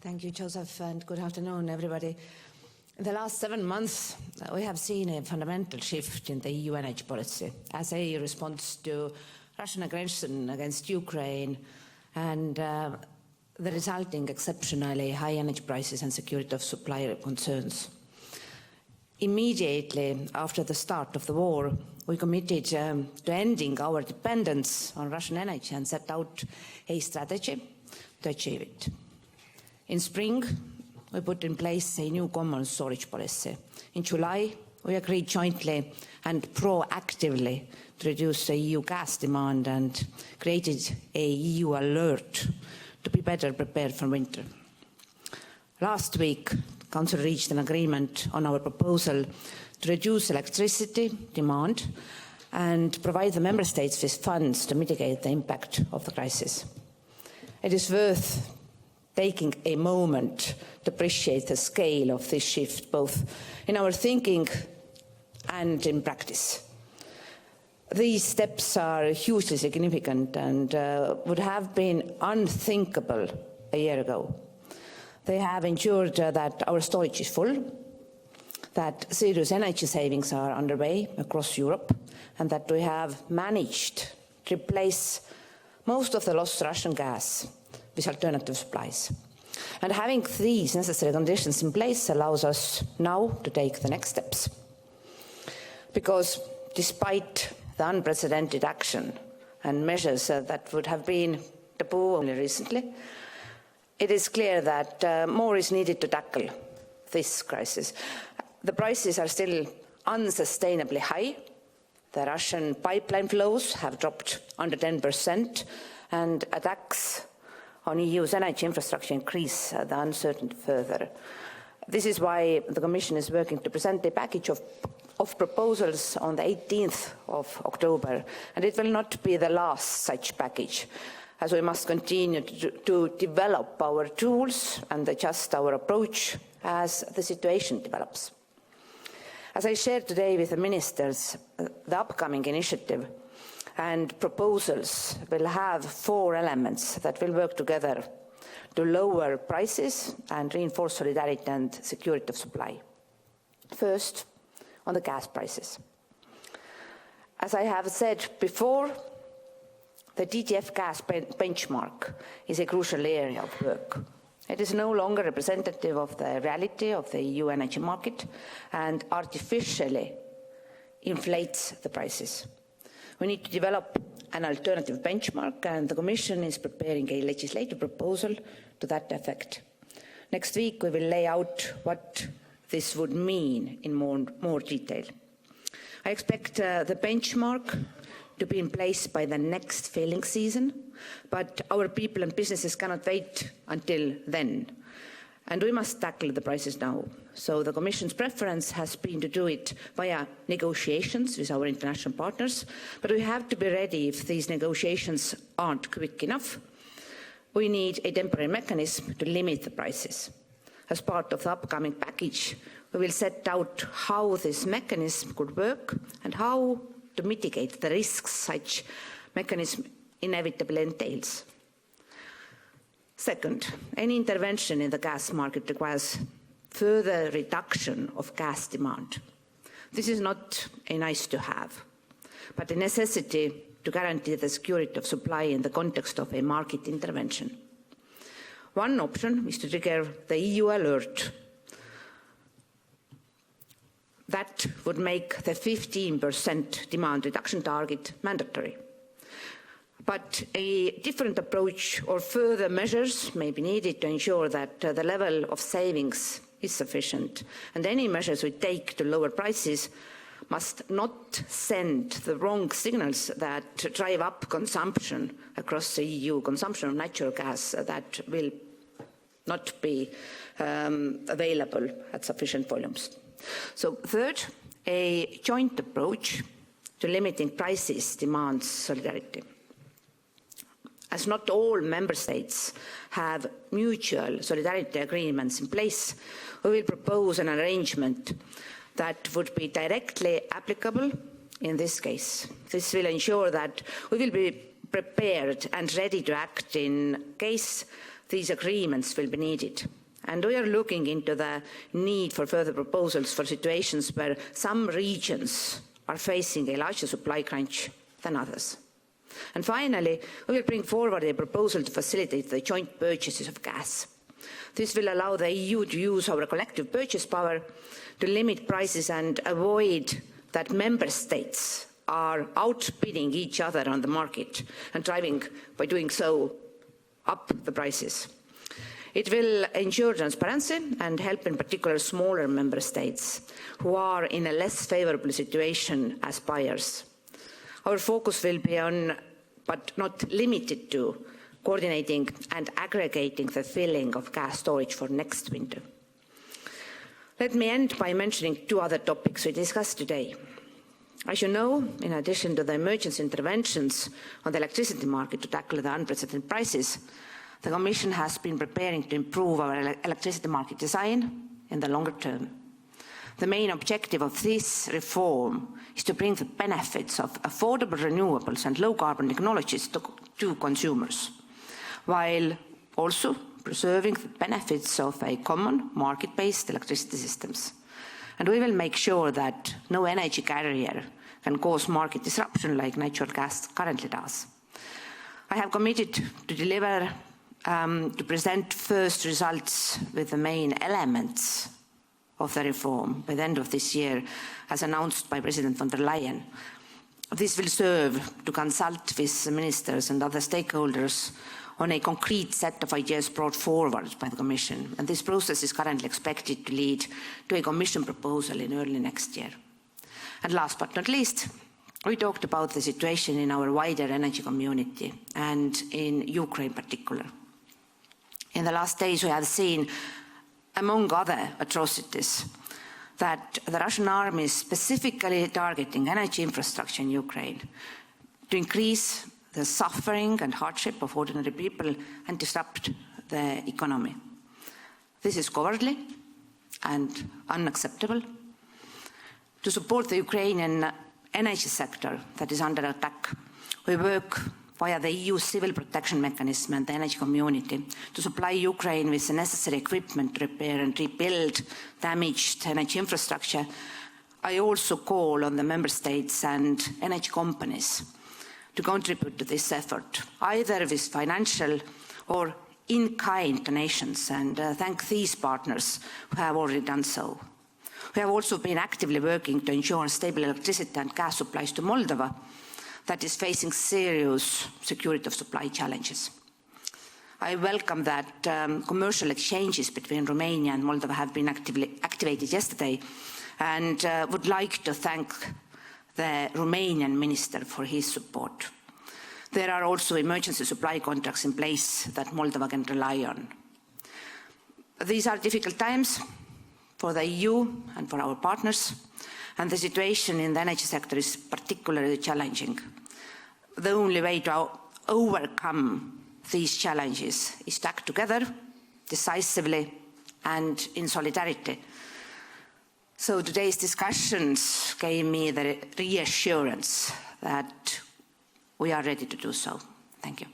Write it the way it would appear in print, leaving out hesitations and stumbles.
Thank you, Joseph, and good afternoon, everybody. In the last 7 months, we have seen a fundamental shift in the EU energy policy as a response to Russian aggression against Ukraine and the resulting exceptionally high energy prices and security of supply concerns. Immediately after the start of the war, we committed to ending our dependence on Russian energy and set out a strategy to achieve it. In spring, we put in place a new common storage policy. In July, we agreed jointly and proactively to reduce the EU gas demand and created a EU alert to be better prepared for winter. Last week, the Council reached an agreement on our proposal to reduce electricity demand and provide the Member States with funds to mitigate the impact of the crisis. It is worth taking a moment to appreciate the scale of this shift, both in our thinking and in practice. These steps are hugely significant and would have been unthinkable a year ago. They have ensured that our storage is full, that serious energy savings are underway across Europe, and that we have managed to replace most of the lost Russian gas with alternative supplies. And having these necessary conditions in place allows us now to take the next steps. Because despite the unprecedented action and measures that would have been taboo only recently, it is clear that more is needed to tackle this crisis. The prices are still unsustainably high. The Russian pipeline flows have dropped under 10%, and attacks on EU's energy infrastructure increase the uncertainty further. This is why the Commission is working to present a package of proposals on the 18th of October, and it will not be the last such package, as we must continue to develop our tools and adjust our approach as the situation develops. As I shared today with the ministers, the upcoming initiative and proposals will have 4 elements that will work together to lower prices and reinforce solidarity and security of supply. First, on the gas prices. As I have said before, the TTF gas benchmark is a crucial area of work. It is no longer representative of the reality of the EU energy market and artificially inflates the prices. We need to develop an alternative benchmark, and the Commission is preparing a legislative proposal to that effect. Next week, we will lay out what this would mean in more detail. I expect the benchmark to be in place by the next filling season, but our people and businesses cannot wait until then. And we must tackle the prices now. So the Commission's preference has been to do it via negotiations with our international partners, but we have to be ready if these negotiations aren't quick enough. We need a temporary mechanism to limit the prices. As part of the upcoming package, we will set out how this mechanism could work and how to mitigate the risks such mechanism inevitably entails. Second, any intervention in the gas market requires further reduction of gas demand. This is not a nice to have, but a necessity to guarantee the security of supply in the context of a market intervention. One option is to trigger the EU alert. That would make the 15% demand reduction target mandatory. But a different approach or further measures may be needed to ensure that the level of savings is sufficient, and any measures we take to lower prices must not send the wrong signals that drive up consumption across the EU, consumption of natural gas that will not be available at sufficient volumes. So third, a joint approach to limiting prices demands solidarity. As not all member states have mutual solidarity agreements in place, we will propose an arrangement that would be directly applicable in this case. This will ensure that we will be prepared and ready to act in case these agreements will be needed. And we are looking into the need for further proposals for situations where some regions are facing a larger supply crunch than others. And finally, we will bring forward a proposal to facilitate the joint purchases of gas. This will allow the EU to use our collective purchase power to limit prices and avoid that member states are outbidding each other on the market and driving, by doing so, up the prices. It will ensure transparency and help in particular smaller member states who are in a less favourable situation as buyers. Our focus will be on, but not limited to, coordinating and aggregating the filling of gas storage for next winter. Let me end by mentioning two other topics we discussed today. As you know, in addition to the emergency interventions on the electricity market to tackle the unprecedented prices, the Commission has been preparing to improve our electricity market design in the longer term. The main objective of this reform is to bring the benefits of affordable renewables and low-carbon technologies to consumers, while also preserving the benefits of a common market-based electricity systems. And we will make sure that no energy carrier can cause market disruption like natural gas currently does. I have committed to deliver to present first results with the main elements of the reform by the end of this year, as announced by President von der Leyen. This will serve to consult with ministers and other stakeholders on a concrete set of ideas brought forward by the Commission, and this process is currently expected to lead to a Commission proposal in early next year. And last but not least, we talked about the situation in our wider energy community and in Ukraine in particular. In the last days, we have seen, among other atrocities, that the Russian army is specifically targeting energy infrastructure in Ukraine to increase the suffering and hardship of ordinary people and disrupt the economy. This is cowardly and unacceptable. To support the Ukrainian energy sector that is under attack, we work via the EU civil protection mechanism and the energy community to supply Ukraine with the necessary equipment to repair and rebuild damaged energy infrastructure. I also call on the member states and energy companies to contribute to this effort, either with financial or in-kind donations, and thank these partners who have already done so. We have also been actively working to ensure stable electricity and gas supplies to Moldova, that is facing serious security of supply challenges. I welcome that commercial exchanges between Romania and Moldova have been activated yesterday, and would like to thank the Romanian minister for his support. There are also emergency supply contracts in place that Moldova can rely on. These are difficult times for the EU and for our partners, and the situation in the energy sector is particularly challenging. The only way to overcome these challenges is to act together, decisively, and in solidarity. So today's discussions gave me the reassurance that we are ready to do so. Thank you.